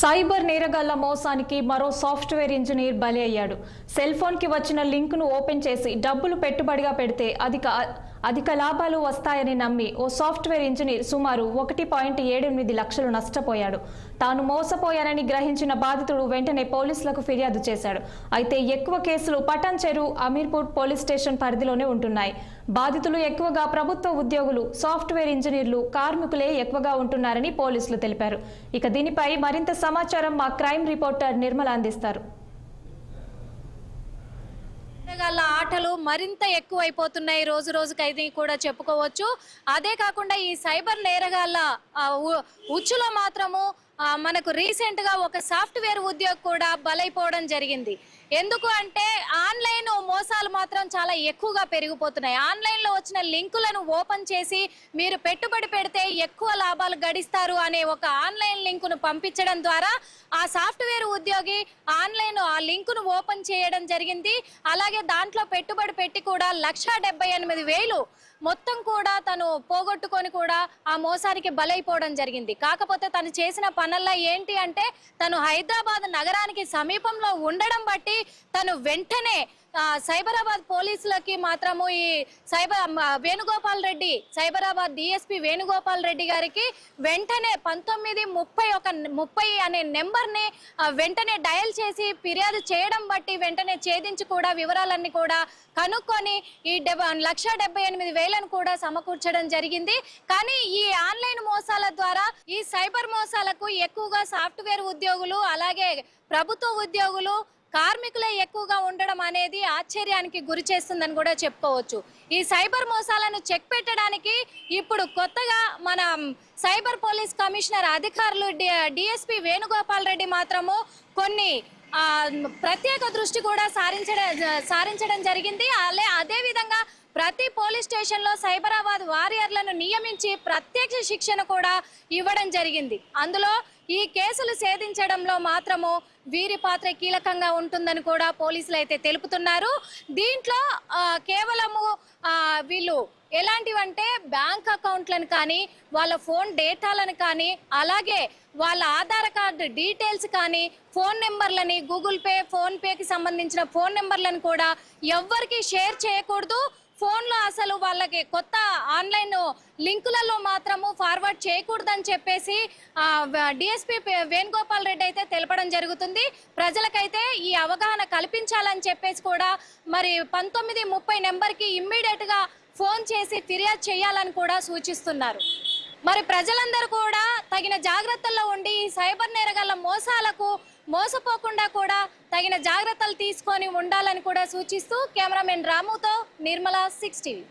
Cyber నేరగాళ్ల మోసానికి మరో software engineer బలి అయ్యాడు. సెల్ ఫోన్ కి వచ్చిన లింక్ ను ఓపెన్ చేసి డబ్బులు పెట్టుబడిగా పెడితే అధిక లాభాలు వస్తాయని నమ్మి ఓ సాఫ్ట్వేర్ ఇంజనీర్ సుమారు 1.78 లక్షలు నష్టపోయాడు. తాను మోసపోయానని గ్రహించిన బాధితుడు వెంటనే పోలీసులకు ఫిర్యాదు చేశాడు. అయితే ఎక్కువ కేసులు పటాన్ చెరు, అమీర్పూర్ పోలీస్ స్టేషన్ పరిధిలోనే ఉంటున్నాయి. బాధితులు ఎక్కువగా ప్రభుత్వ ఉద్యోగులు, సాఫ్ట్వేర్ ఇంజనీర్లు, కార్మికులే ఎక్కువగా ఉంటున్నారని పోలీసులు తెలిపారు. ఇక దీనిపై మరింత సమాచారం మా క్రైమ్ రిపోర్టర్ నిర్మల అందిస్తారు. ఆటలు మరింత ఎక్కువైపోతున్నాయి రోజు రోజుకైతే కూడా చెప్పుకోవచ్చు. అదే కాకుండా ఈ సైబర్ నేరగాళ్ల ఉచ్చులో మాత్రము మనకు రీసెంట్ గా ఒక సాఫ్ట్వేర్ ఉద్యోగి కూడా బలైపోవడం జరిగింది. ఎందుకు అంటే ఆన్లైన్ మోసాలు మాత్రం చాలా ఎక్కువగా పెరిగిపోతున్నాయి. ఆన్లైన్ లో వచ్చిన లింకులను ఓపెన్ చేసి మీరు పెట్టుబడి పెడితే ఎక్కువ లాభాలు గడిస్తారు అనే ఒక ఆన్లైన్ లింకును పంపించడం ద్వారా ఆ సాఫ్ట్వేర్ ఉద్యోగి ఆన్లైన్ ఆ లింకును ఓపెన్ చేయడం జరిగింది. అలాగే దాంట్లో పెట్టుబడి పెట్టి కూడా 1,78,000 మొత్తం కూడా తను పోగొట్టుకొని కూడా ఆ మోసానికి బలైపోవడం జరిగింది. కాకపోతే తను చేసిన పనుల్లో ఏంటి అంటే తను హైదరాబాద్ నగరానికి సమీపంలో ఉండడం బట్టి తను వెంటనే సైబరాబాద్ పోలీసులకి మాత్రము ఈ వేణుగోపాల్ రెడ్డి, సైబరాబాద్ డిఎస్పీ వేణుగోపాల్ రెడ్డి గారికి వెంటనే 1930 అనే నెంబర్ని వెంటనే డయల్ చేసి ఫిర్యాదు చేయడం బట్టి వెంటనే ఛేదించి కూడా వివరాలన్నీ కూడా కనుక్కొని ఈ 1,78,000 కూడా సమకూర్చడం జరిగింది. కానీ ఈ ఆన్లైన్ మోసాల ద్వారా ఈ సైబర్ మోసాలకు ఎక్కువగా సాఫ్ట్వేర్ ఉద్యోగులు, అలాగే ప్రభుత్వ ఉద్యోగులు, కార్మికులే ఎక్కువగా ఉండడం అనేది ఆశ్చర్యానికి గురి చేస్తుందని కూడా చెప్పుకోవచ్చు. ఈ సైబర్ మోసాలను చెక్ పెట్టడానికి ఇప్పుడు కొత్తగా మన సైబర్ పోలీస్ కమిషనర్ అధికారులు డిఎస్పీ వేణుగోపాల్ రెడ్డి మాత్రము కొన్ని ప్రత్యేక దృష్టి కూడా సారించడం జరిగింది. అదే విధంగా ప్రతి పోలీస్ స్టేషన్ లో సైబరాబాద్ వారియర్లను నియమించి ప్రత్యక్ష శిక్షణ కూడా ఇవ్వడం జరిగింది. అందులో ఈ కేసులు ఛేదించడంలో మాత్రము వీరి పాత్ర కీలకంగా ఉంటుందని కూడా పోలీసులు అయితే తెలుపుతున్నారు. దీంట్లో కేవలము వీళ్ళు ఎలాంటివంటే బ్యాంక్ అకౌంట్లను కానీ, వాళ్ళ ఫోన్ డేటాలను కానీ, అలాగే వాళ్ళ ఆధార్ కార్డు డీటెయిల్స్ కానీ, ఫోన్ నెంబర్లని, గూగుల్ పే, ఫోన్ పేకి సంబంధించిన ఫోన్ నెంబర్లను కూడా ఎవ్వరికి షేర్ చేయకూడదు. ఫోన్లో అసలు వాళ్ళకి కొత్త ఆన్లైన్ లింకులలో మాత్రము ఫార్వర్డ్ చేయకూడదని చెప్పేసి డిఎస్పీ వేణుగోపాల్ రెడ్డి అయితే తెలపడం జరుగుతుంది. ప్రజలకైతే ఈ అవగాహన కల్పించాలని చెప్పేసి కూడా మరి 1930 నెంబర్కి ఇమ్మీడియట్గా ఫోన్ చేసి ఫిర్యాదు చేయాలని కూడా సూచిస్తున్నారు. మరి ప్రజలందరూ కూడా తగిన జాగ్రత్తల్లో ఉండి ఈ సైబర్ నేరగాళ్ల మోసాలకు మోసపోకుండా కూడా తగిన జాగ్రత్తలు తీసుకొని ఉండాలని కూడా సూచిస్తూ కెమెరామెన్ రాముతో నిర్మల 6 టీవీ.